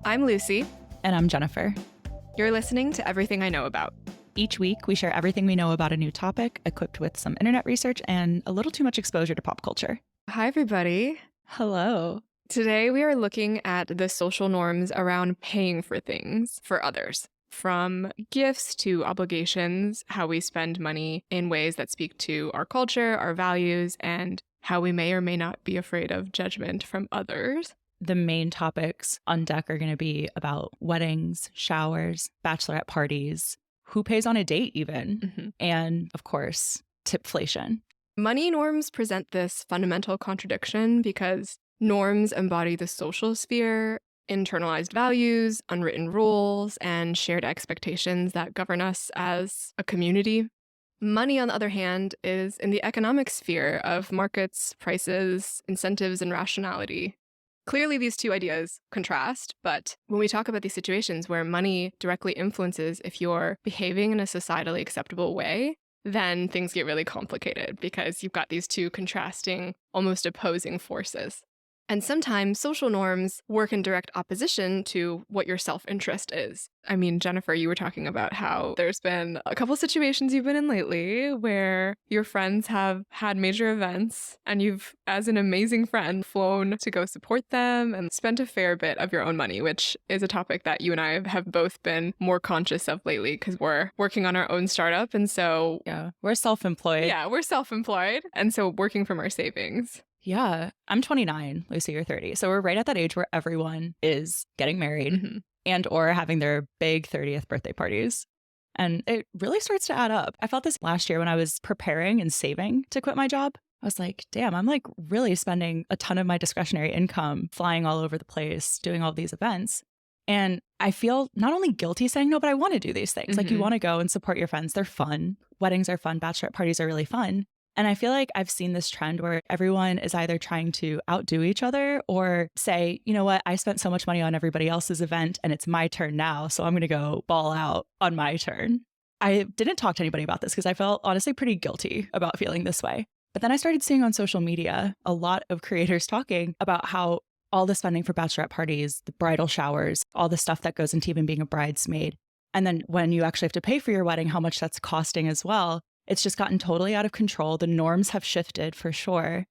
I'm Lucy. And I'm Jennifer. You're listening to Everything I Know About. Each week, we share everything we know about a new topic, equipped with some internet research and a little too much exposure to pop culture. Hi, everybody. Hello. Today, we are looking at the social norms around paying for things for others. From gifts to obligations, how we spend money in ways that speak to our culture, our values, and how we may or may not be afraid of judgment from others. The main topics on deck are going to be about weddings, showers, bachelorette parties, who pays on a date even, and, of course, tipflation. Money norms present this fundamental contradiction because norms embody the social sphere, internalized values, unwritten rules, and shared expectations that govern us as a community. Money, on the other hand, is in the economic sphere of markets, prices, incentives, and rationality. Clearly, these two ideas contrast, but when we talk about these situations where money directly influences if you're behaving in a societally acceptable way, then things get really complicated because you've got these two contrasting, almost opposing forces. And sometimes social norms work in direct opposition to what your self-interest is. I mean, Jennifer, you were talking about how there's been a couple situations you've been in lately where your friends have had major events and you've, as an amazing friend, flown to go support them and spent a fair bit of your own money, which is a topic that you and I have both been more conscious of lately because we're working on our own startup. And so, yeah, we're self-employed. Yeah, we're self-employed. And so working from our savings. Yeah, I'm 29, Lucy, you're 30. So we're right at that age where everyone is getting married and or having their big 30th birthday parties. And it really starts to add up. I felt this last year when I was preparing and saving to quit my job. I was like, damn, I'm like really spending a ton of my discretionary income flying all over the place, doing all these events. And I feel not only guilty saying no, but I want to do these things. Like you want to go and support your friends. They're fun. Weddings are fun. Bachelorette parties are really fun. And I feel like I've seen this trend where everyone is either trying to outdo each other or say, you know what, I spent so much money on everybody else's event and it's my turn now, so I'm going to go ball out on my turn. I didn't talk to anybody about this because I felt honestly pretty guilty about feeling this way. But then I started seeing on social media a lot of creators talking about how all the spending for bachelorette parties, the bridal showers, all the stuff that goes into even being a bridesmaid. And then when you actually have to pay for your wedding, how much that's costing as well. It's just gotten totally out of control. The norms have shifted for sure.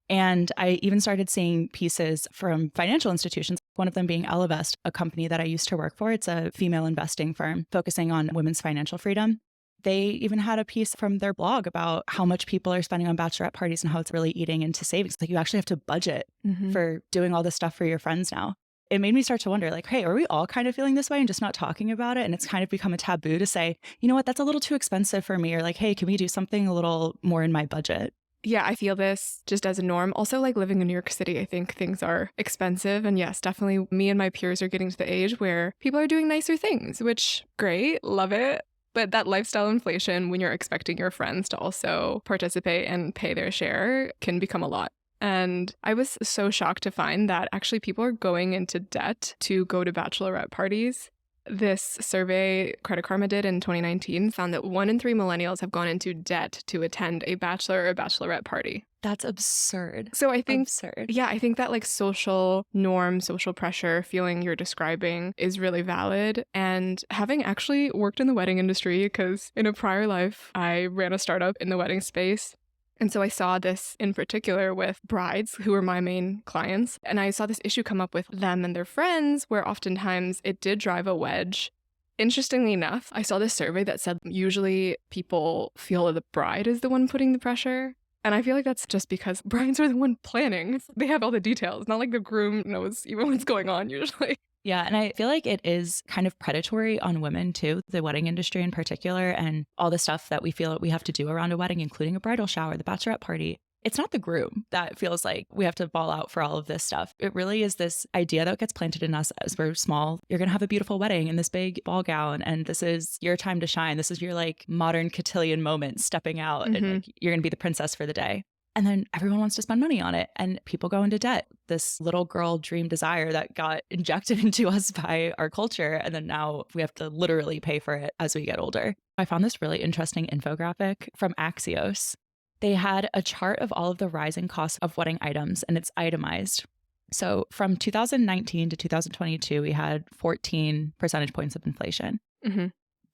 And I even started seeing pieces from financial institutions, one of them being Ellevest, a company that I used to work for. It's a female investing firm focusing on women's financial freedom. They even had a piece from their blog about how much people are spending on bachelorette parties and how it's really eating into savings. Like you actually have to budget for doing all this stuff for your friends now. It made me start to wonder, like, hey, are we all kind of feeling this way and just not talking about it? And it's kind of become a taboo to say, you know what, that's a little too expensive for me. Or like, hey, can we do something a little more in my budget? Yeah, I feel this just as a norm. Also, like living in New York City, I think things are expensive. And yes, definitely me and my peers are getting to the age where people are doing nicer things, which great, love it. But that lifestyle inflation, when you're expecting your friends to also participate and pay their share, can become a lot. And I was so shocked to find that actually people are going into debt to go to bachelorette parties. This survey Credit Karma did in 2019 found that 1 in 3 millennials have gone into debt to attend a bachelor or bachelorette party. That's absurd. So I think, absurd. Yeah, I think that like social norm, social pressure feeling you're describing is really valid. And having actually worked in the wedding industry, because in a prior life, I ran a startup in the wedding space. And so I saw this in particular with brides who were my main clients. And I saw this issue come up with them and their friends where oftentimes it did drive a wedge. Interestingly enough, I saw this survey that said usually people feel that the bride is the one putting the pressure. And I feel like that's just because brides are the one planning. They have all the details. Not like the groom knows even what's going on usually. Yeah, and I feel like it is kind of predatory on women too, the wedding industry in particular, and all the stuff that we feel we have to do around a wedding, including a bridal shower, the bachelorette party. It's not the groom that feels like we have to ball out for all of this stuff. It really is this idea that gets planted in us as we're small. You're going to have a beautiful wedding in this big ball gown, and this is your time to shine. This is your like modern cotillion moment stepping out, and like, you're going to be the princess for the day. And then everyone wants to spend money on it and people go into debt. This little girl dream desire that got injected into us by our culture. And then now we have to literally pay for it as we get older. I found this really interesting infographic from Axios. They had a chart of all of the rising costs of wedding items and it's itemized. So from 2019 to 2022, we had 14 percentage points of inflation.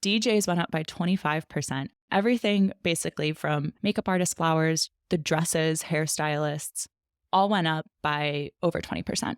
DJs went up by 25%. Everything basically from makeup artists, flowers, the dresses, hairstylists, all went up by over 20%.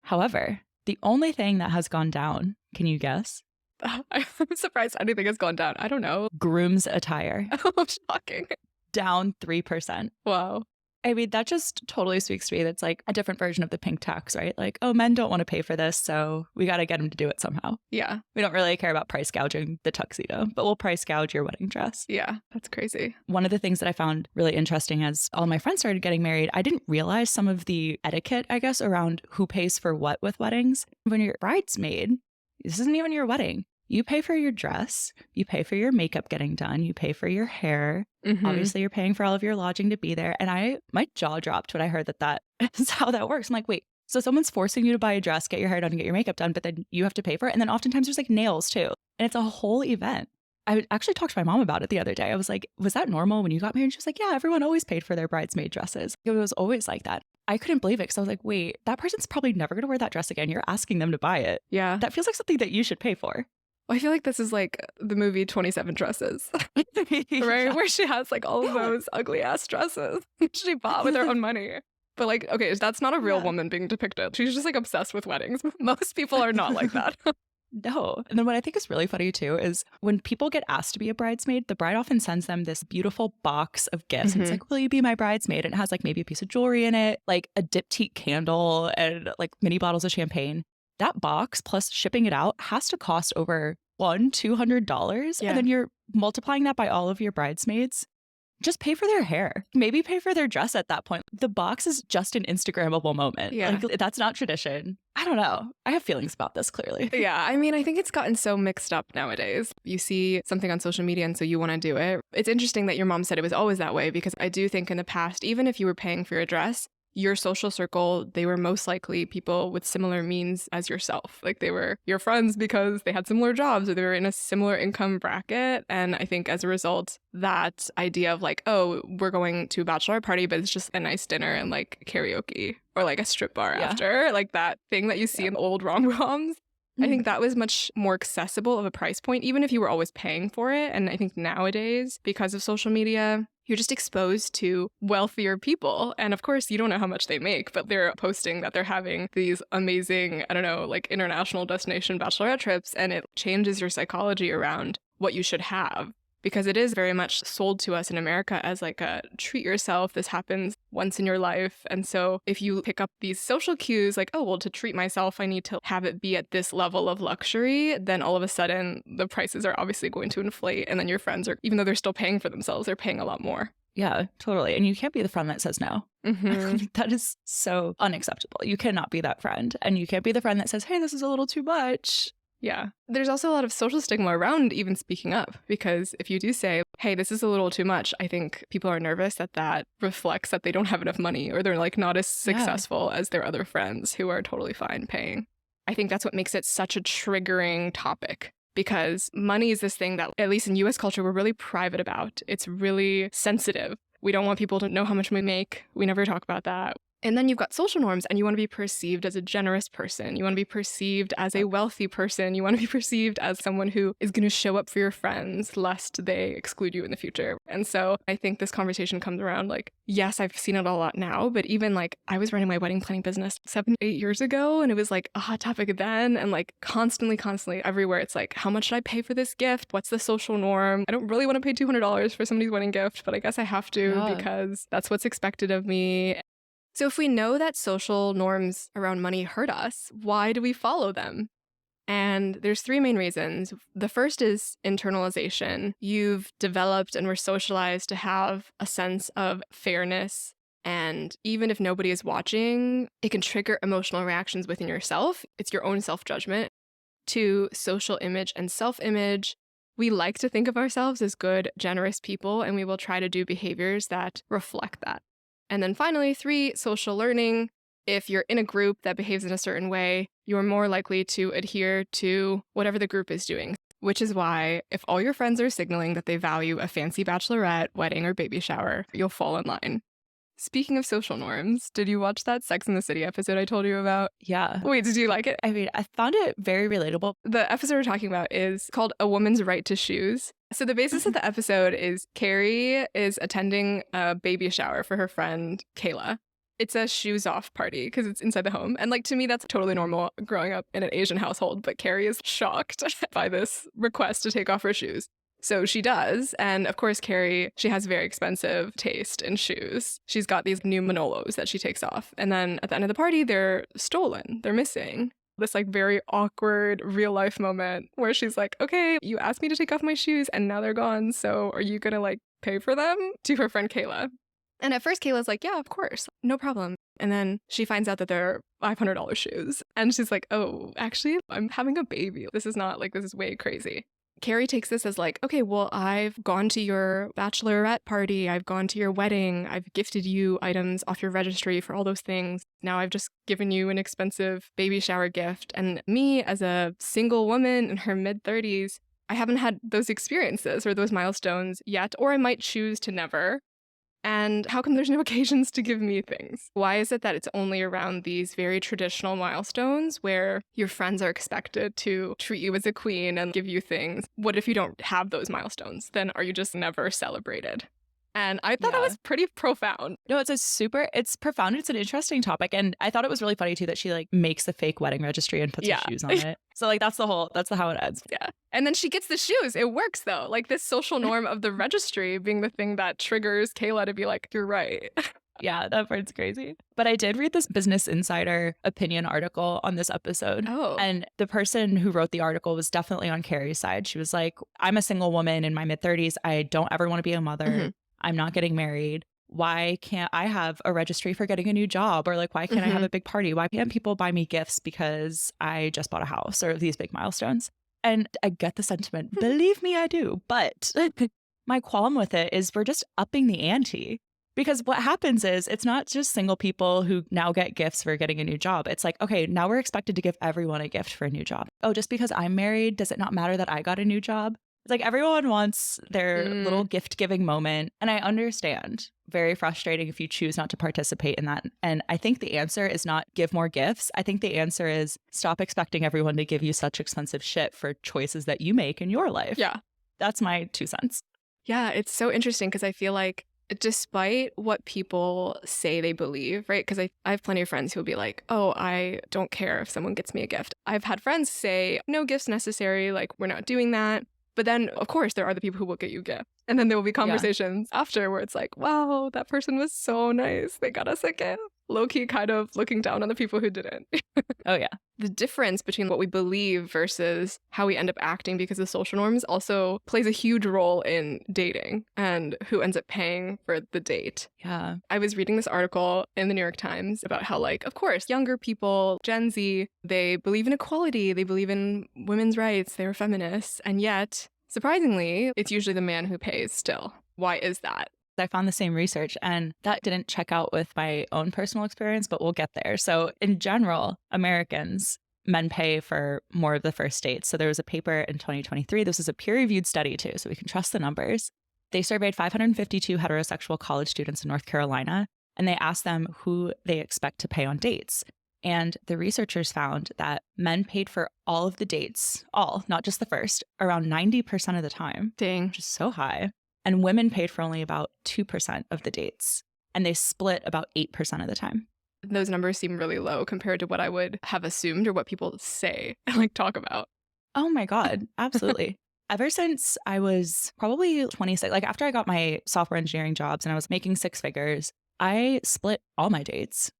However, the only thing that has gone down, can you guess? I'm surprised anything has gone down. I don't know. Groom's attire. Oh, shocking. Down 3%. Wow. I mean, that just totally speaks to me. That's like a different version of the pink tax, right? Like, oh, men don't want to pay for this, so we got to get them to do it somehow. Yeah. We don't really care about price gouging the tuxedo, but we'll price gouge your wedding dress. Yeah, that's crazy. One of the things that I found really interesting as all my friends started getting married, I didn't realize some of the etiquette, I guess, around who pays for what with weddings. When you're bridesmaid, this isn't even your wedding. You pay for your dress, you pay for your makeup getting done, you pay for your hair. Obviously, you're paying for all of your lodging to be there. And my jaw dropped when I heard that is how that works. I'm like, wait, so someone's forcing you to buy a dress, get your hair done, and get your makeup done, but then you have to pay for it. And then oftentimes there's like nails too. And it's a whole event. I actually talked to my mom about it the other day. I was like, was that normal when you got married? And she was like, yeah, everyone always paid for their bridesmaid dresses. It was always like that. I couldn't believe it because I was like, wait, that person's probably never going to wear that dress again. You're asking them to buy it. Yeah. That feels like something that you should pay for. Well, I feel like this is like the movie 27 Dresses, right? Yeah. Where she has like all of those ugly ass dresses she bought with her own money. But like, okay, that's not a real woman being depicted. She's just like obsessed with weddings. Most people are not like that. No. And then what I think is really funny too is when people get asked to be a bridesmaid, the bride often sends them this beautiful box of gifts. And it's like, will you be my bridesmaid? And it has like maybe a piece of jewelry in it, like a diptyque candle and like mini bottles of champagne. That box plus shipping it out has to cost over $200. Yeah. And then you're multiplying that by all of your bridesmaids. Just pay for their hair. Maybe pay for their dress at that point. The box is just an Instagrammable moment. Yeah. Like, that's not tradition. I don't know. I have feelings about this, clearly. Yeah. I mean, I think it's gotten so mixed up nowadays. You see something on social media and so you want to do it. It's interesting that your mom said it was always that way because I do think in the past, even if you were paying for your dress, your social circle, they were most likely people with similar means as yourself. Like they were your friends because they had similar jobs or they were in a similar income bracket. And I think as a result, that idea of like, oh, we're going to a bachelorette party, but it's just a nice dinner and like karaoke or like a strip bar after, like that thing that you see in old rom-coms. I think that was much more accessible of a price point, even if you were always paying for it. And I think nowadays, because of social media, you're just exposed to wealthier people. And of course, you don't know how much they make, but they're posting that they're having these amazing, I don't know, like international destination bachelorette trips. And it changes your psychology around what you should have. Because it is very much sold to us in America as like a treat yourself. This happens once in your life. And so if you pick up these social cues like, oh, well, to treat myself, I need to have it be at this level of luxury, then all of a sudden the prices are obviously going to inflate. And then your friends are, even though they're still paying for themselves, they're paying a lot more. Yeah, totally. And you can't be the friend that says no. That is so unacceptable. You cannot be that friend. And you can't be the friend that says, hey, this is a little too much. Yeah. There's also a lot of social stigma around even speaking up, because if you do say, hey, this is a little too much, I think people are nervous that that reflects that they don't have enough money or they're like not as successful as their other friends who are totally fine paying. I think that's what makes it such a triggering topic, because money is this thing that, at least in US culture, we're really private about. It's really sensitive. We don't want people to know how much we make. We never talk about that. And then you've got social norms, and you want to be perceived as a generous person. You want to be perceived as a wealthy person. You want to be perceived as someone who is going to show up for your friends lest they exclude you in the future. And so I think this conversation comes around like, yes, I've seen it a lot now, but even like I was running my wedding planning business 7-8 years ago, and it was like a hot topic then, and like constantly everywhere. It's like, how much should I pay for this gift? What's the social norm? I don't really want to pay $200 for somebody's wedding gift, but I guess I have to because that's what's expected of me. So if we know that social norms around money hurt us, why do we follow them? And there's 3 main reasons. The first is internalization. You've developed and were socialized to have a sense of fairness. And even if nobody is watching, it can trigger emotional reactions within yourself. It's your own self-judgment. 2, social image and self-image. We like to think of ourselves as good, generous people, and we will try to do behaviors that reflect that. And then finally, 3, social learning. If you're in a group that behaves in a certain way, you're more likely to adhere to whatever the group is doing, which is why if all your friends are signaling that they value a fancy bachelorette, wedding, or baby shower, you'll fall in line. Speaking of social norms, did you watch that Sex and the City episode I told you about? Yeah. Wait, did you like it? I mean, I found it very relatable. The episode we're talking about is called A Woman's Right to Shoes. So the basis of the episode is Carrie is attending a baby shower for her friend Kayla. It's a shoes off party because it's inside the home. And like to me, that's totally normal growing up in an Asian household. But Carrie is shocked by this request to take off her shoes. So she does. And of course, Carrie, she has very expensive taste in shoes. She's got these new Manolos that she takes off. And then at the end of the party, they're stolen. They're missing. This like very awkward real life moment where she's like, okay, you asked me to take off my shoes and now they're gone. So are you going to like pay for them? To her friend Kayla. And at first, Kayla's like, yeah, of course, no problem. And then she finds out that they're $500 shoes. And she's like, oh, actually, I'm having a baby. This is way crazy. Carrie takes this as like, okay, well, I've gone to your bachelorette party. I've gone to your wedding. I've gifted you items off your registry for all those things. Now I've just given you an expensive baby shower gift. And me, as a single woman in her mid-30s, I haven't had those experiences or those milestones yet, or I might choose to never. And how come there's no occasions to give me things? Why is it that it's only around these very traditional milestones where your friends are expected to treat you as a queen and give you things? What if you don't have those milestones? Then are you just never celebrated? And I thought that was pretty profound. No, it's profound. It's an interesting topic. And I thought it was really funny too that she like makes the fake wedding registry and puts her shoes on it. So like that's how it ends. Yeah. And then she gets the shoes. It works though. Like this social norm of the registry being the thing that triggers Kayla to be like, you're right. Yeah, that part's crazy. But I did read this Business Insider opinion article on this episode. Oh. And the person who wrote the article was definitely on Carrie's side. She was like, I'm a single woman in my mid-30s. I don't ever want to be a mother. Mm-hmm. I'm not getting married. Why can't I have a registry for getting a new job? Or like, why can't I have a big party? Why can't people buy me gifts because I just bought a house or these big milestones? And I get the sentiment. Believe me, I do. But my qualm with it is we're just upping the ante. Because what happens is it's not just single people who now get gifts for getting a new job. It's like, okay, now we're expected to give everyone a gift for a new job. Oh, just because I'm married, does it not matter that I got a new job? It's like everyone wants their little gift-giving moment. And I understand. Very frustrating if you choose not to participate in that. And I think the answer is not give more gifts. I think the answer is stop expecting everyone to give you such expensive shit for choices that you make in your life. Yeah. That's my 2 cents. Yeah, it's so interesting because I feel like despite what people say they believe, right? Because I have plenty of friends who will be like, oh, I don't care if someone gets me a gift. I've had friends say, no gifts necessary, like we're not doing that. But then, of course, there are the people who will get you gifts. And then there will be conversations after where it's like, wow, that person was so nice. They got us a gift. Low-key kind of looking down on the people who didn't. Oh, yeah. The difference between what we believe versus how we end up acting because of social norms also plays a huge role in dating and who ends up paying for the date. Yeah. I was reading this article in the New York Times about how, like, of course, younger people, Gen Z, they believe in equality. They believe in women's rights. They're feminists. And yet, surprisingly, it's usually the man who pays still. Why is that? I found the same research and that didn't check out with my own personal experience, but we'll get there. So in general, Americans, men pay for more of the first dates. So there was a paper in 2023. This is a peer-reviewed study too, so we can trust the numbers. They surveyed 552 heterosexual college students in North Carolina, and they asked them who they expect to pay on dates. And the researchers found that men paid for all of the dates, not just the first, around 90% of the time. Dang. Which is so high. And women paid for only about 2% of the dates. And they split about 8% of the time. Those numbers seem really low compared to what I would have assumed or what people say and like talk about. Oh my God, absolutely. Ever since I was probably 26, like after I got my software engineering jobs and I was making 6 figures, I split all my dates.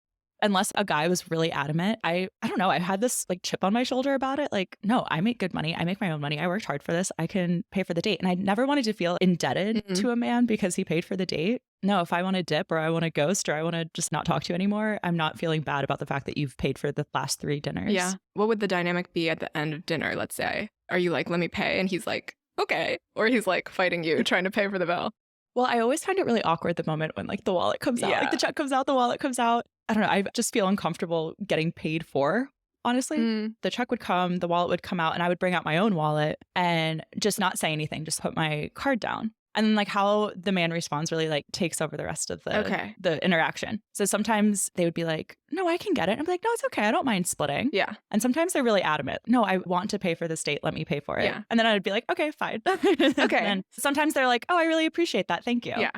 Unless a guy was really adamant, I don't know, I had this like chip on my shoulder about it. Like, no, I make good money. I make my own money. I worked hard for this. I can pay for the date. And I never wanted to feel indebted to a man because he paid for the date. No, if I want to dip or I want to ghost or I want to just not talk to you anymore, I'm not feeling bad about the fact that you've paid for the last 3 dinners. Yeah. What would the dynamic be at the end of dinner, let's say? Are you like, let me pay? And he's like, okay. Or he's like fighting you, trying to pay for the bill. Well, I always find it really awkward the moment when like the wallet comes out, like the check comes out, the wallet comes out. I don't know. I just feel uncomfortable getting paid for, honestly. The check would come, the wallet would come out, and I would bring out my own wallet and just not say anything, just put my card down. And then like how the man responds really like takes over the rest of the interaction. So sometimes they would be like, no, I can get it. And I'm like, no, it's okay. I don't mind splitting. Yeah. And sometimes they're really adamant. No, I want to pay for this date. Let me pay for it. Yeah. And then I'd be like, okay, fine. Okay. And sometimes they're like, oh, I really appreciate that. Thank you. Yeah.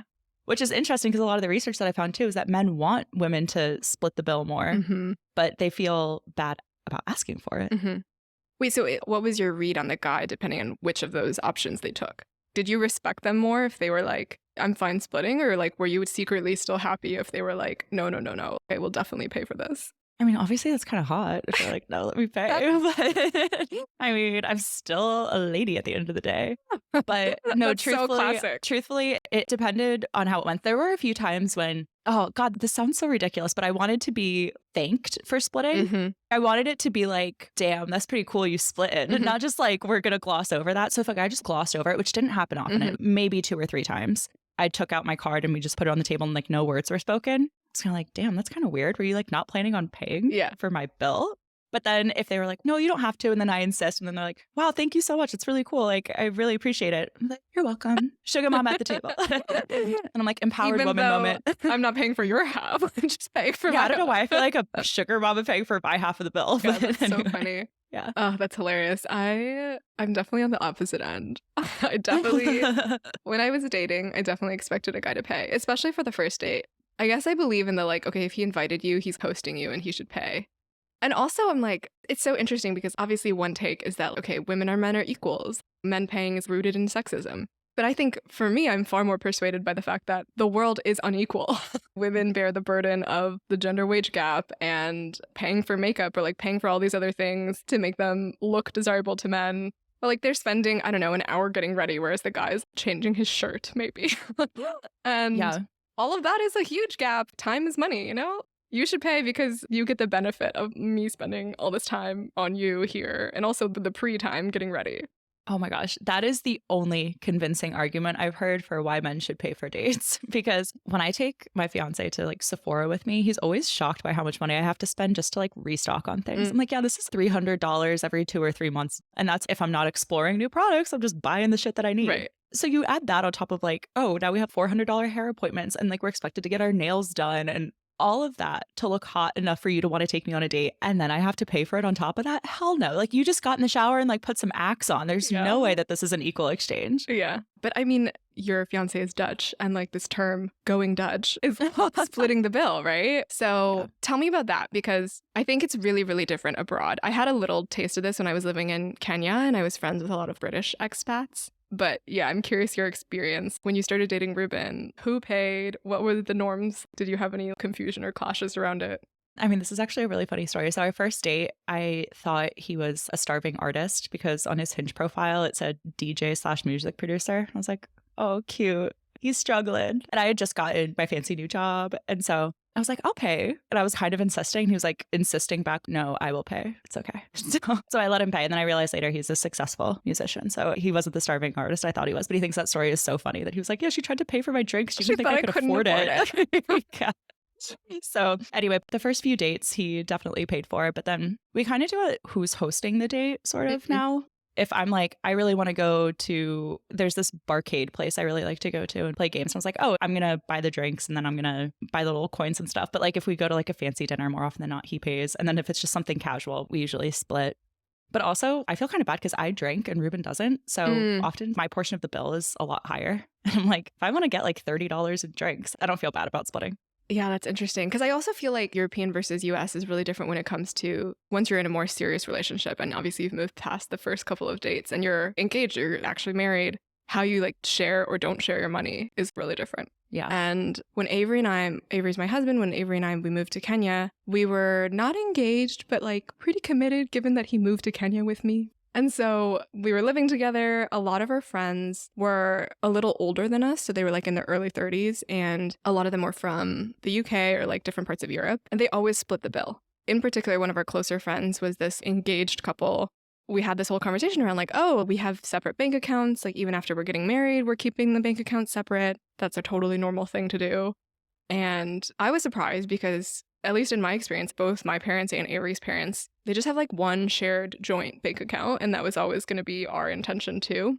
Which is interesting because a lot of the research that I found too is that men want women to split the bill more, but they feel bad about asking for it. Wait, so what was your read on the guy depending on which of those options they took? Did you respect them more if they were like, I'm fine splitting? Or like, were you secretly still happy if they were like, no, I will definitely pay for this? I mean, obviously that's kind of hot if they're like, no, let me pay. But I mean, I'm still a lady at the end of the day. But no, truthfully, it depended on how it went. There were a few times when, oh God, this sounds so ridiculous, but I wanted to be thanked for splitting. I wanted it to be like, damn, that's pretty cool you split it. And not just like, we're going to gloss over that. So if a guy just glossed over it, which didn't happen often, maybe 2 or 3 times, I took out my card and we just put it on the table and like no words were spoken. It's kind of like, damn, that's kind of weird. Were you like not planning on paying for my bill? But then if they were like, no, you don't have to. And then I insist. And then they're like, wow, thank you so much. It's really cool. Like, I really appreciate it. I'm like, you're welcome. Sugar mom at the table. And I'm like, empowered woman moment. I'm not paying for your half. I'm just paying for my I don't know why I feel like a sugar mom is paying for my half of the bill. Yeah, that's anyway. So funny. Yeah. Oh, that's hilarious. I'm definitely on the opposite end. I definitely, when I was dating, I definitely expected a guy to pay, especially for the first date. I guess I believe in the like, okay, if he invited you, he's hosting you and he should pay. And also I'm like, it's so interesting because obviously one take is that, okay, women and men are equals. Men paying is rooted in sexism. But I think for me, I'm far more persuaded by the fact that the world is unequal. Women bear the burden of the gender wage gap and paying for makeup or like paying for all these other things to make them look desirable to men. But like they're spending, I don't know, an hour getting ready, whereas the guy's changing his shirt maybe. And all of that is a huge gap. Time is money, you know? You should pay because you get the benefit of me spending all this time on you here and also the pre-time getting ready. Oh my gosh, that is the only convincing argument I've heard for why men should pay for dates. Because when I take my fiance to like Sephora with me, he's always shocked by how much money I have to spend just to like restock on things. I'm like, yeah, this is $300 every 2 or 3 months. And that's if I'm not exploring new products, I'm just buying the shit that I need. Right. So you add that on top of like, oh, now we have $400 hair appointments and like we're expected to get our nails done and all of that to look hot enough for you to want to take me on a date. And then I have to pay for it on top of that? Hell no. Like you just got in the shower and like put some Axe on. There's no way that this is an equal exchange. Yeah. But I mean, your fiance is Dutch and like this term going Dutch is splitting the bill, right? So tell me about that because I think it's really, really different abroad. I had a little taste of this when I was living in Kenya and I was friends with a lot of British expats. But yeah, I'm curious your experience. When you started dating Ruben, who paid? What were the norms? Did you have any confusion or clashes around it? I mean, this is actually a really funny story. So our first date, I thought he was a starving artist because on his Hinge profile, it said DJ/music producer. I was like, oh, cute. He's struggling. And I had just gotten my fancy new job. And so I was like, I'll pay. And I was kind of insisting. He was like insisting back, no, I will pay. It's okay. So I let him pay. And then I realized later he's a successful musician. So he wasn't the starving artist I thought he was. But he thinks that story is so funny that he was like, yeah, she tried to pay for my drinks. She didn't think I could afford it. Yeah. So anyway, the first few dates he definitely paid for. But then we kind of do a who's hosting the date sort of now. If I'm like, I really want to go to, there's this barcade place I really like to go to and play games. And I was like, oh, I'm going to buy the drinks and then I'm going to buy the little coins and stuff. But like if we go to like a fancy dinner, more often than not, he pays. And then if it's just something casual, we usually split. But also I feel kind of bad because I drink and Ruben doesn't. So often my portion of the bill is a lot higher. And I'm like, if I want to get like $30 in drinks, I don't feel bad about splitting. Yeah, that's interesting. Because I also feel like European versus US is really different when it comes to once you're in a more serious relationship and obviously you've moved past the first couple of dates and you're engaged, you're actually married, how you like share or don't share your money is really different. Yeah. And when Avery's my husband, when Avery and I, we moved to Kenya, we were not engaged, but like pretty committed given that he moved to Kenya with me. And so we were living together. A lot of our friends were a little older than us. So they were like in their early 30s. And a lot of them were from the UK or like different parts of Europe. And they always split the bill. In particular, one of our closer friends was this engaged couple. We had this whole conversation around like, oh, we have separate bank accounts. Like even after we're getting married, we're keeping the bank accounts separate. That's a totally normal thing to do. And I was surprised because at least in my experience, both my parents and Avery's parents, they just have like one shared joint bank account. And that was always going to be our intention too.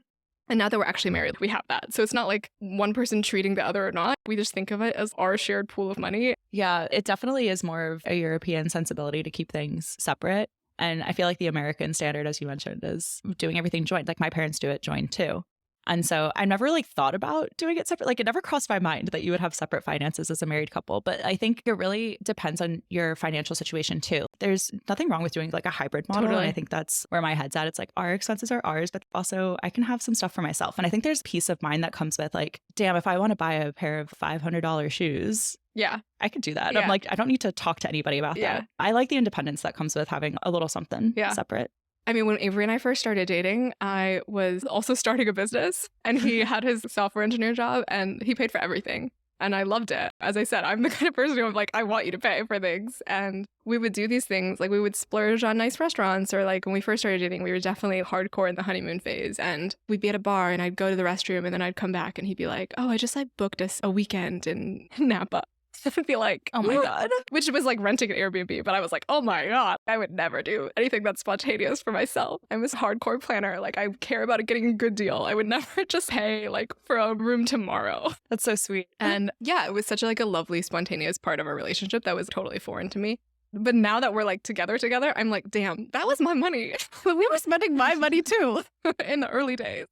And now that we're actually married, we have that. So it's not like one person treating the other or not. We just think of it as our shared pool of money. Yeah, it definitely is more of a European sensibility to keep things separate. And I feel like the American standard, as you mentioned, is doing everything joint. Like my parents do it joint too. And so I never like thought about doing it separate. Like it never crossed my mind that you would have separate finances as a married couple. But I think it really depends on your financial situation too. There's nothing wrong with doing like a hybrid model. Totally. And I think that's where my head's at. It's like our expenses are ours, but also I can have some stuff for myself. And I think there's peace of mind that comes with like, damn, if I want to buy a pair of $500 shoes, yeah, I could do that. Yeah. I'm like, I don't need to talk to anybody about that. I like the independence that comes with having a little something separate. I mean, when Avery and I first started dating, I was also starting a business and he had his software engineer job and he paid for everything. And I loved it. As I said, I'm the kind of person who I'm like, I want you to pay for things. And we would do these things, like we would splurge on nice restaurants, or like when we first started dating, we were definitely hardcore in the honeymoon phase. And we'd be at a bar and I'd go to the restroom and then I'd come back and he'd be like, oh, I just like booked us a weekend in Napa. I'd be like, oh my God. Which was like renting an Airbnb. But I was like, oh my God, I would never do anything that's spontaneous for myself. I'm this hardcore planner. Like I care about getting a good deal. I would never just pay like for a room tomorrow. That's so sweet. And yeah, it was such like a lovely spontaneous part of our relationship that was totally foreign to me. But now that we're like together, I'm like, damn, that was my money. We were spending my money too in the early days.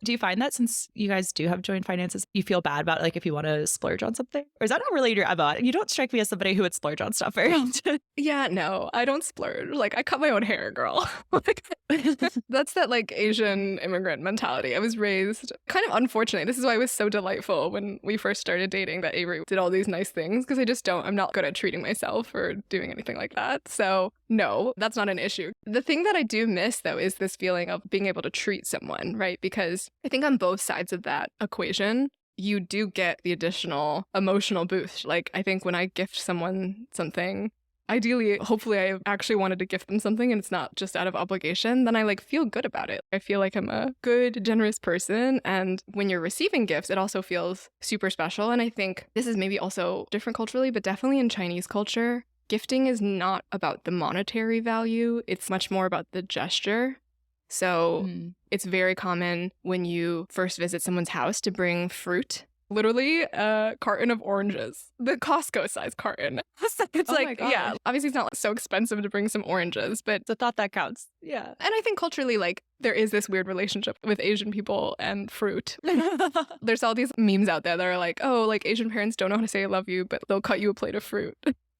Do you find that since you guys do have joint finances, you feel bad about like if you want to splurge on something? Or is that not really your MO? You don't strike me as somebody who would splurge on stuff very often. Yeah, no, I don't splurge. Like I cut my own hair, girl. Like, that's that like Asian immigrant mentality. I was raised kind of unfortunately. This is why it was so delightful when we first started dating that Avery did all these nice things, because I'm not good at treating myself or doing anything like that. So no, that's not an issue. The thing that I do miss though is this feeling of being able to treat someone, right? Because I think on both sides of that equation, you do get the additional emotional boost. Like I think when I gift someone something, ideally, hopefully I actually wanted to gift them something and it's not just out of obligation, then I like feel good about it. I feel like I'm a good, generous person. And when you're receiving gifts, it also feels super special. And I think this is maybe also different culturally, but definitely in Chinese culture, gifting is not about the monetary value. It's much more about the gesture. So it's very common when you first visit someone's house to bring fruit. Literally a carton of oranges, the Costco size carton. It's like, yeah, obviously it's not so expensive to bring some oranges, but it's a thought that counts. Yeah. And I think culturally, like there is this weird relationship with Asian people and fruit. There's all these memes out there that are like, oh, like Asian parents don't know how to say I love you, but they'll cut you a plate of fruit.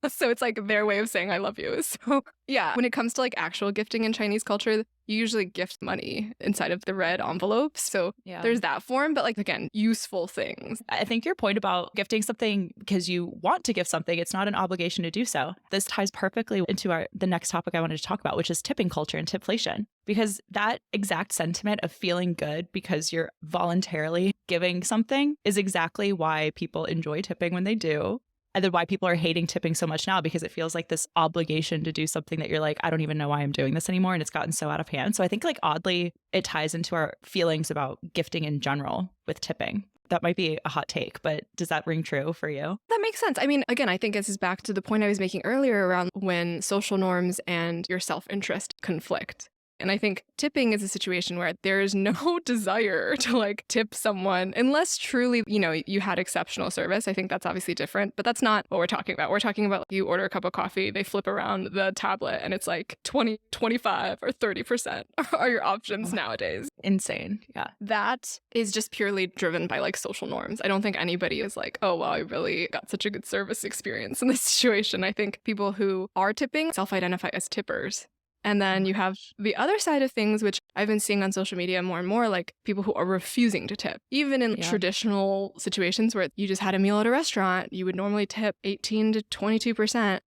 So it's like their way of saying I love you. So yeah, when it comes to like actual gifting in Chinese culture, you usually gift money inside of the red envelopes. So there's that form, but like, again, useful things. I think your point about gifting something because you want to gift something, it's not an obligation to do so. This ties perfectly into the next topic I wanted to talk about, which is tipping culture and tipflation. Because that exact sentiment of feeling good because you're voluntarily giving something is exactly why people enjoy tipping when they do. And then why people are hating tipping so much now, because it feels like this obligation to do something that you're like, I don't even know why I'm doing this anymore. And it's gotten so out of hand. So I think like oddly, it ties into our feelings about gifting in general with tipping. That might be a hot take, but does that ring true for you? That makes sense. I mean, again, I think this is back to the point I was making earlier around when social norms and your self-interest conflict. And I think tipping is a situation where there is no desire to like tip someone unless truly, you had exceptional service. I think that's obviously different, but that's not what we're talking about. We're talking about you order a cup of coffee, they flip around the tablet and it's like 20, 25 or 30% are your options nowadays. Insane. Yeah. That is just purely driven by like social norms. I don't think anybody is like, oh, wow, I really got such a good service experience in this situation. I think people who are tipping self-identify as tippers. And then you have the other side of things, which I've been seeing on social media more and more, like people who are refusing to tip. Even in traditional situations where you just had a meal at a restaurant, you would normally tip 18 to 22%.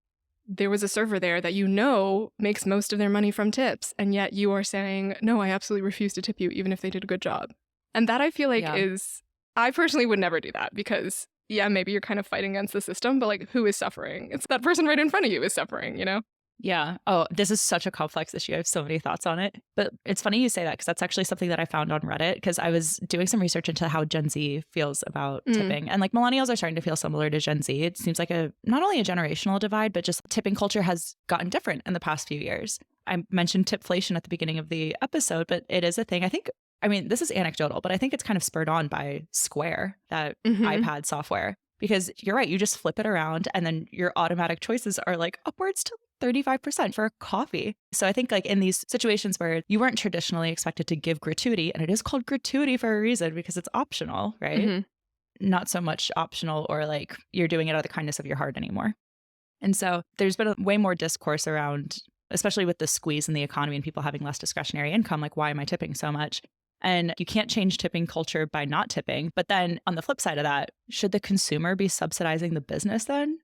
There was a server there that makes most of their money from tips. And yet you are saying, no, I absolutely refuse to tip you, even if they did a good job. And that I feel like I personally would never do that because, maybe you're kind of fighting against the system, but like who is suffering? It's that person right in front of you is suffering, Yeah. Oh, this is such a complex issue. I have so many thoughts on it. But it's funny you say that because that's actually something that I found on Reddit because I was doing some research into how Gen Z feels about tipping. And like millennials are starting to feel similar to Gen Z. It seems like not only a generational divide, but just tipping culture has gotten different in the past few years. I mentioned tipflation at the beginning of the episode, but it is a thing. I think I mean, this is anecdotal, but I think it's kind of spurred on by Square, that Mhm. iPad software, because you're right. You just flip it around and then your automatic choices are like upwards to 35% for coffee. So I think like in these situations where you weren't traditionally expected to give gratuity, and it is called gratuity for a reason because it's optional, right? Mhm. Not so much optional or like you're doing it out of the kindness of your heart anymore. And so there's been way more discourse around, especially with the squeeze in the economy and people having less discretionary income, like, why am I tipping so much? And you can't change tipping culture by not tipping. But then on the flip side of that, should the consumer be subsidizing the business then?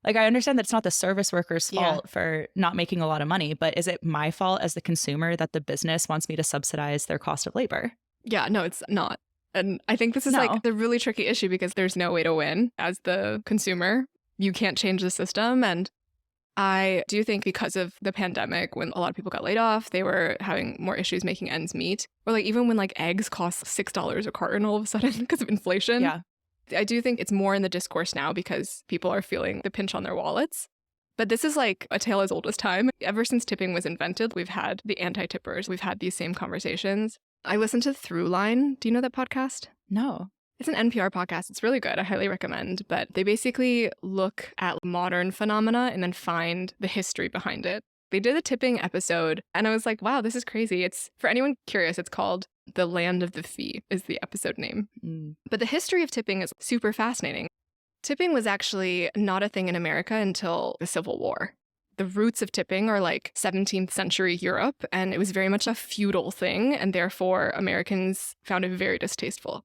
Like, I understand that it's not the service worker's Yeah. fault for not making a lot of money, but is it my fault as the consumer that the business wants me to subsidize their cost of labor? Yeah, no, it's not. And I think this is like No. the really tricky issue because there's no way to win as the consumer. You can't change the system. And I do think because of the pandemic, when a lot of people got laid off, they were having more issues making ends meet. Or like even when like eggs cost $6 a carton all of a sudden because of inflation. Yeah. I do think it's more in the discourse now because people are feeling the pinch on their wallets. But this is like a tale as old as time. Ever since tipping was invented, we've had the anti-tippers. We've had these same conversations. I listened to Throughline. Do you know that podcast? No. It's an NPR podcast. It's really good. I highly recommend. But they basically look at modern phenomena and then find the history behind it. They did a tipping episode, and I was like, wow, this is crazy. It's, for anyone curious, it's called The Land of the Fee is the episode name. But the history of tipping is super fascinating. Tipping was actually not a thing in America until the Civil War. The roots of tipping are like 17th century Europe, and it was very much a feudal thing, and therefore Americans found it very distasteful.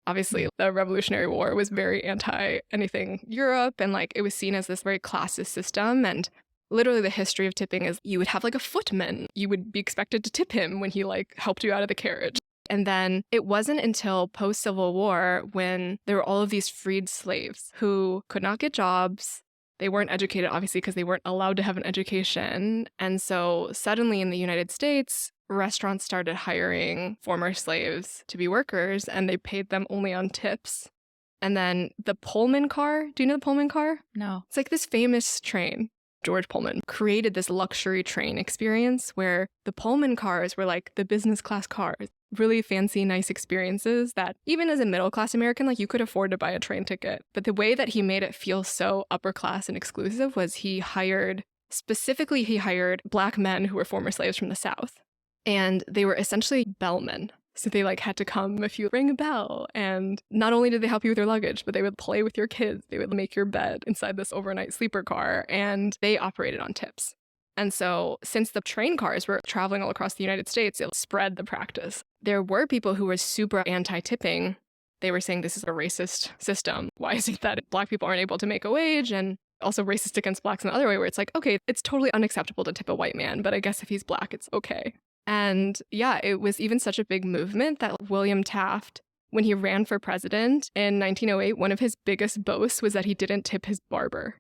Obviously, the Revolutionary War was very anti anything Europe, and like it was seen as this very classist system. And literally the history of tipping is you would have like a footman. You would be expected to tip him when he like helped you out of the carriage. And then it wasn't until post-Civil War when there were all of these freed slaves who could not get jobs. They weren't educated, obviously, because they weren't allowed to have an education. And so suddenly in the United States, restaurants started hiring former slaves to be workers, and they paid them only on tips. And then the Pullman car, do you know the Pullman car? No. It's like this famous train. George Pullman created this luxury train experience where the Pullman cars were like the business class cars. Really fancy, nice experiences that even as a middle-class American, like you could afford to buy a train ticket. But the way that he made it feel so upper class and exclusive was he hired Black men who were former slaves from the South. And they were essentially bellmen. So they like had to come if you ring a bell. And not only did they help you with your luggage, but they would play with your kids. They would make your bed inside this overnight sleeper car. And they operated on tips. And so since the train cars were traveling all across the United States, it spread the practice. There were people who were super anti-tipping. They were saying this is a racist system. Why is it that Black people aren't able to make a wage? And also racist against Blacks in the other way, where it's like, okay, it's totally unacceptable to tip a white man, but I guess if he's Black, it's okay. And yeah, it was even such a big movement that William Taft, when he ran for president in 1908, one of his biggest boasts was that he didn't tip his barber.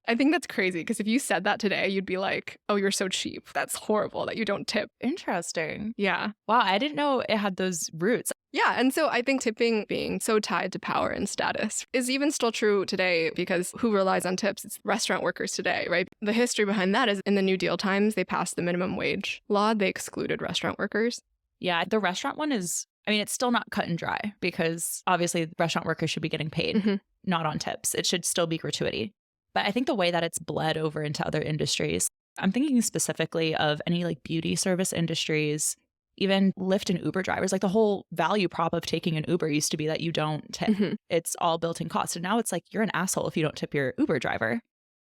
I think that's crazy because if you said that today, you'd be like, oh, you're so cheap. That's horrible that you don't tip. Interesting. Yeah. Wow, I didn't know it had those roots. Yeah, and so I think tipping being so tied to power and status is even still true today because who relies on tips? It's restaurant workers today, right? The history behind that is in the New Deal times, they passed the minimum wage law. They excluded restaurant workers. Yeah, the restaurant one is, I mean, it's still not cut and dry because obviously restaurant workers should be getting paid, not on tips. It should still be gratuity. But I think the way that it's bled over into other industries, I'm thinking specifically of any like beauty service industries, even Lyft and Uber drivers. Like the whole value prop of taking an Uber used to be that you don't tip. It's all built in cost. And now it's like you're an asshole if you don't tip your Uber driver.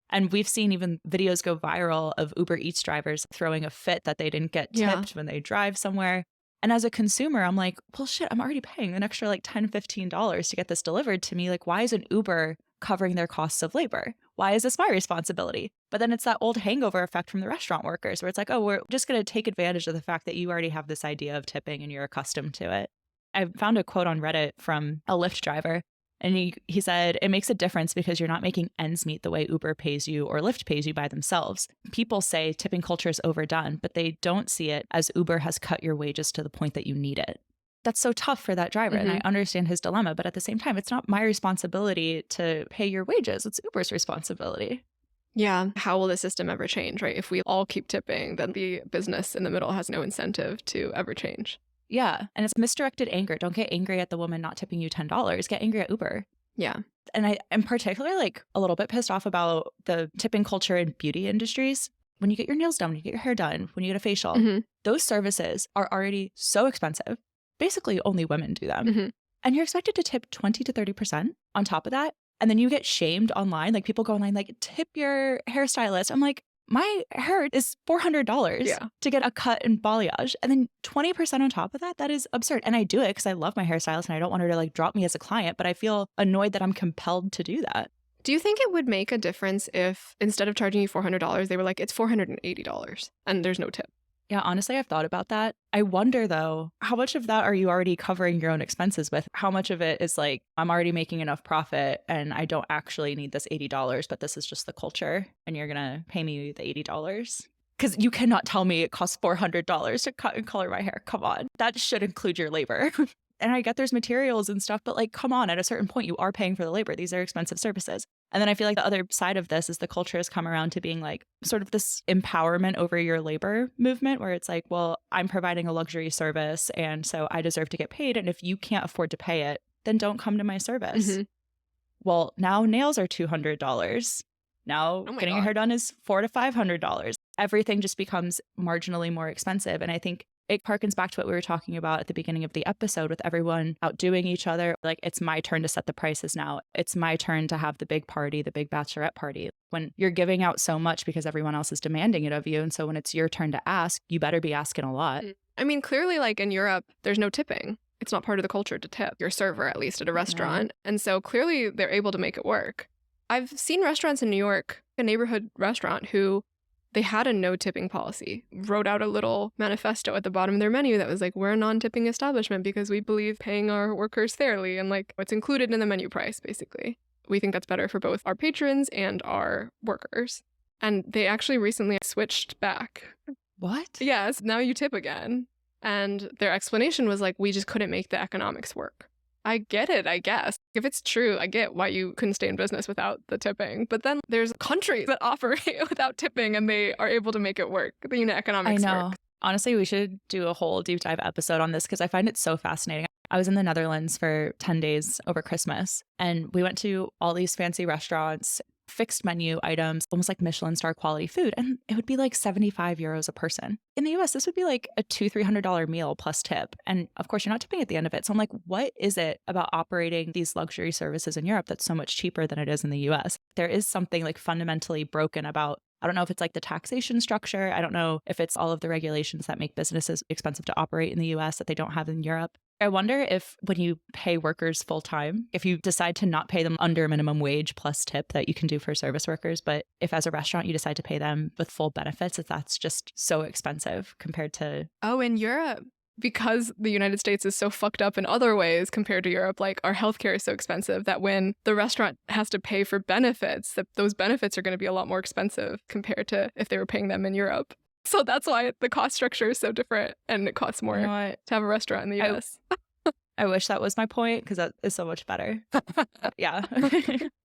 And we've seen even videos go viral of Uber Eats drivers throwing a fit that they didn't get tipped when they drive somewhere. And as a consumer, I'm like, well, shit, I'm already paying an extra like $10, $15 to get this delivered to me. Like, why isn't Uber covering their costs of labor? Why is this my responsibility? But then it's that old hangover effect from the restaurant workers where it's like, oh, we're just going to take advantage of the fact that you already have this idea of tipping and you're accustomed to it. I found a quote on Reddit from a Lyft driver, and he said, it makes a difference because you're not making ends meet the way Uber pays you or Lyft pays you by themselves. People say tipping culture is overdone, but they don't see it as Uber has cut your wages to the point that you need it. That's so tough for that driver. And I understand his dilemma, but at the same time, it's not my responsibility to pay your wages. It's Uber's responsibility. Yeah. How will the system ever change, right? If we all keep tipping, then the business in the middle has no incentive to ever change. Yeah. And it's misdirected anger. Don't get angry at the woman not tipping you $10. Get angry at Uber. Yeah. And I am particularly like a little bit pissed off about the tipping culture in beauty industries. When you get your nails done, when you get your hair done, when you get a facial, those services are already so expensive. Basically, only women do them. And you're expected to tip 20 to 30% on top of that. And then you get shamed online. Like people go online, like, tip your hairstylist. I'm like, my hair is $400 to get a cut and balayage. And then 20% on top of that, that is absurd. And I do it because I love my hairstylist and I don't want her to like drop me as a client, but I feel annoyed that I'm compelled to do that. Do you think it would make a difference if instead of charging you $400, they were like, it's $480 and there's no tip? Yeah, honestly, I've thought about that. I wonder, though, how much of that are you already covering your own expenses with? How much of it is like, I'm already making enough profit and I don't actually need this $80, but this is just the culture and you're going to pay me the $80? Because you cannot tell me it costs $400 to cut and color my hair. Come on. That should include your labor. And I get there's materials and stuff, but like, come on, at a certain point, you are paying for the labor. These are expensive services. And then I feel like the other side of this is the culture has come around to being like sort of this empowerment over your labor movement where it's like, well, I'm providing a luxury service and so I deserve to get paid. And if you can't afford to pay it, then don't come to my service. Well, now nails are $200. Now getting your hair done is $400 to $500. Everything just becomes marginally more expensive. And I think it harkens back to what we were talking about at the beginning of the episode with everyone outdoing each other. Like, it's my turn to set the prices now. It's my turn to have the big party, the big bachelorette party. When you're giving out so much because everyone else is demanding it of you. And so when it's your turn to ask, you better be asking a lot. I mean, clearly, like in Europe, there's no tipping. It's not part of the culture to tip your server, at least at a restaurant. And so clearly they're able to make it work. I've seen restaurants in New York, a neighborhood restaurant, who they had a no tipping policy, wrote out a little manifesto at the bottom of their menu that was like, we're a non-tipping establishment because we believe paying our workers fairly and like what's included in the menu price, basically. We think that's better for both our patrons and our workers. And they actually recently switched back. What? Yes, now you tip again. And their explanation was like, we just couldn't make the economics work. I get it, I guess. If it's true, I get why you couldn't stay in business without the tipping. But then there's countries that operate without tipping and they are able to make it work. The unit economics work. Honestly, we should do a whole deep dive episode on this because I find it so fascinating. I was in the Netherlands for 10 days over Christmas and we went to all these fancy restaurants, fixed menu items, almost like Michelin star quality food. And it would be like 75 euros a person. In the US, this would be like a $200-$300 meal plus tip. And of course, you're not tipping at the end of it. So I'm like, what is it about operating these luxury services in Europe that's so much cheaper than it is in the US? There is something like fundamentally broken about, I don't know if it's like the taxation structure. I don't know if it's all of the regulations that make businesses expensive to operate in the US that they don't have in Europe. I wonder if when you pay workers full time, if you decide to not pay them under minimum wage plus tip that you can do for service workers, but if as a restaurant you decide to pay them with full benefits, if that's just so expensive compared to... Oh, in Europe, because the United States is so fucked up in other ways compared to Europe, like our healthcare is so expensive that when the restaurant has to pay for benefits, that those benefits are going to be a lot more expensive compared to if they were paying them in Europe. So that's why the cost structure is so different and it costs more to have a restaurant in the US. I wish that was my point because that is so much better. Yeah.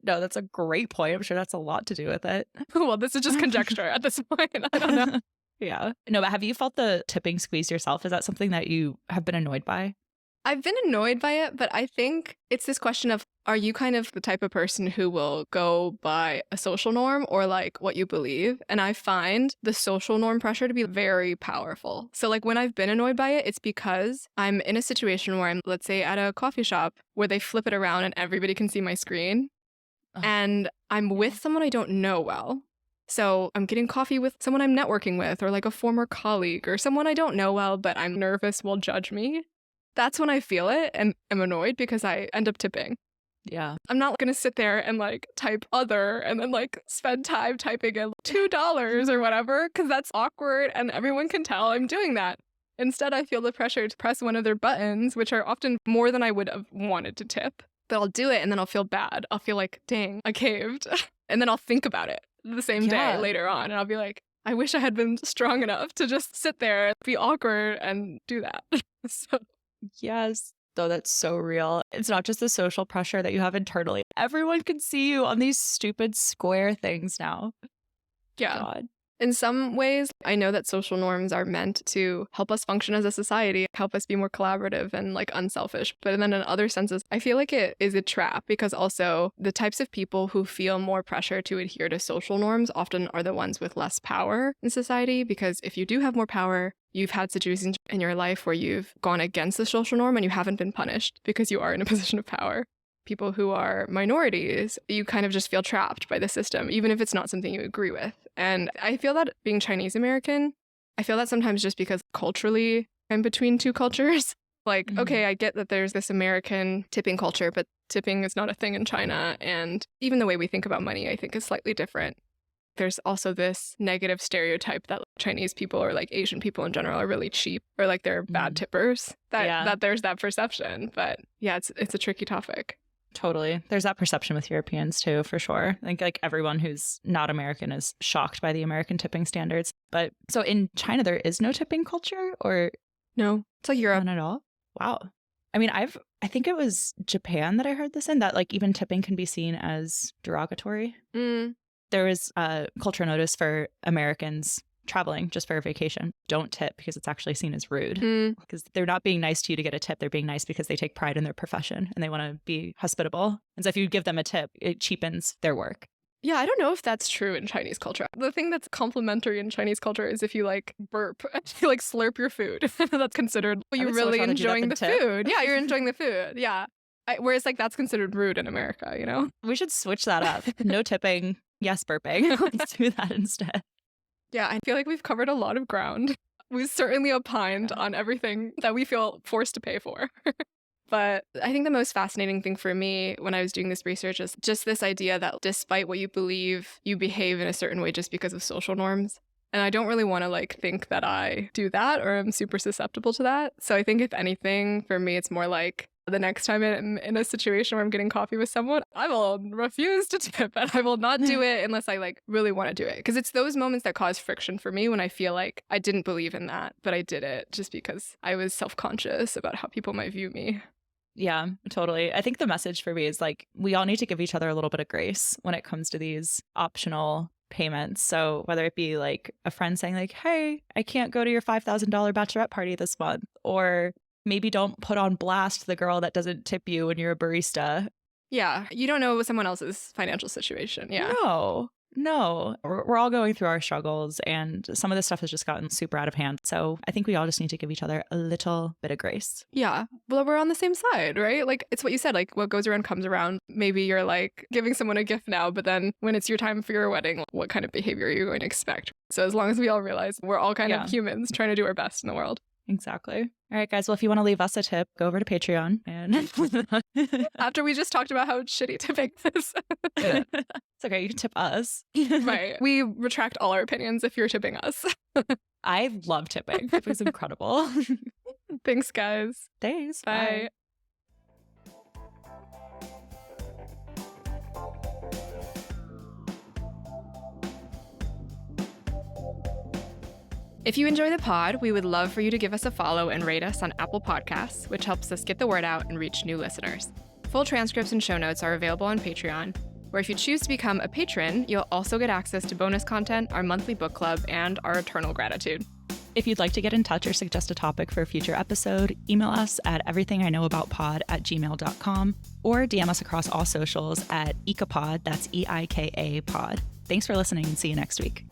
No, that's a great point. I'm sure that's a lot to do with it. Well, this is just conjecture at this point. I don't know. Yeah. No, but have you felt the tipping squeeze yourself? Is that something that you have been annoyed by? I've been annoyed by it, but I think it's this question of, are you kind of the type of person who will go by a social norm or like what you believe? And I find the social norm pressure to be very powerful. So like when I've been annoyed by it, it's because I'm in a situation where I'm, let's say, at a coffee shop where they flip it around and everybody can see my screen. And I'm with someone I don't know well. So I'm getting coffee with someone I'm networking with or like a former colleague or someone I don't know well, but I'm nervous will judge me. That's when I feel it and am annoyed because I end up tipping. Yeah. I'm not going to sit there and like type other and then like spend time typing in $2 or whatever because that's awkward and everyone can tell I'm doing that. Instead, I feel the pressure to press one of their buttons, which are often more than I would have wanted to tip. But I'll do it and then I'll feel bad. I'll feel like, dang, I caved. And then I'll think about it the same day later on. And I'll be like, I wish I had been strong enough to just sit there, be awkward and do that. So. Yes. Though that's so real. It's not just the social pressure that you have internally. Everyone can see you on these stupid square things now. Yeah. God. In some ways, I know that social norms are meant to help us function as a society, help us be more collaborative and like unselfish. But then in other senses, I feel like it is a trap because also the types of people who feel more pressure to adhere to social norms often are the ones with less power in society. Because if you do have more power, you've had situations in your life where you've gone against the social norm and you haven't been punished because you are in a position of power. People who are minorities, you kind of just feel trapped by the system, even if it's not something you agree with. And I feel that being Chinese American, I feel that sometimes just because culturally I'm between two cultures. Like, okay, I get that there's this American tipping culture, but tipping is not a thing in China. And even the way we think about money, I think, is slightly different. There's also this negative stereotype that Chinese people or like Asian people in general are really cheap or like they're bad tippers, that there's that perception. But yeah, it's a tricky topic. Totally. There's that perception with Europeans too, for sure. I think like everyone who's not American is shocked by the American tipping standards. But so in China, there is no tipping culture or? No, it's like Europe. None at all? Wow. I mean, I think it was Japan that I heard this in, that like even tipping can be seen as derogatory. There was a culture notice for Americans traveling just for a vacation. Don't tip because it's actually seen as rude. Because they're not being nice to you to get a tip. They're being nice because they take pride in their profession and they want to be hospitable. And so if you give them a tip, it cheapens their work. Yeah, I don't know if that's true in Chinese culture. The thing that's complimentary in Chinese culture is if you like burp, you like slurp your food. That's considered you're really enjoying the food. Yeah, you're enjoying the food. Yeah. Whereas like that's considered rude in America, you know? We should switch that up. No tipping. Yes, burping. Let's do that instead. Yeah, I feel like we've covered a lot of ground. We've certainly opined on everything that we feel forced to pay for. But I think the most fascinating thing for me when I was doing this research is just this idea that despite what you believe, you behave in a certain way just because of social norms. And I don't really want to like think that I do that or I'm super susceptible to that. So I think if anything, for me, it's more like the next time I'm in a situation where I'm getting coffee with someone, I will refuse to tip and I will not do it unless I like really want to do it. Because it's those moments that cause friction for me when I feel like I didn't believe in that, but I did it just because I was self-conscious about how people might view me. Yeah, totally. I think the message for me is like, we all need to give each other a little bit of grace when it comes to these optional payments. So whether it be like a friend saying like, hey, I can't go to your $5,000 bachelorette party this month, or maybe don't put on blast the girl that doesn't tip you when you're a barista. Yeah, you don't know someone else's financial situation. Yeah. No. We're all going through our struggles and some of this stuff has just gotten super out of hand. So I think we all just need to give each other a little bit of grace. Yeah. Well, we're on the same side, right? Like it's what you said, like what goes around comes around. Maybe you're like giving someone a gift now, but then when it's your time for your wedding, what kind of behavior are you going to expect? So as long as we all realize we're all kind of humans trying to do our best in the world. Exactly. All right, guys. Well, if you want to leave us a tip, go over to Patreon. And after we just talked about how shitty tipping is. It's okay. You can tip us. Right. We retract all our opinions if you're tipping us. I love tipping. It was incredible. Thanks, guys. Thanks. Bye. If you enjoy the pod, we would love for you to give us a follow and rate us on Apple Podcasts, which helps us get the word out and reach new listeners. Full transcripts and show notes are available on Patreon, where if you choose to become a patron, you'll also get access to bonus content, our monthly book club, and our eternal gratitude. If you'd like to get in touch or suggest a topic for a future episode, email us at everythingiknowaboutpod@gmail.com or DM us across all socials at EikaPod, that's EIKA pod. Thanks for listening and see you next week.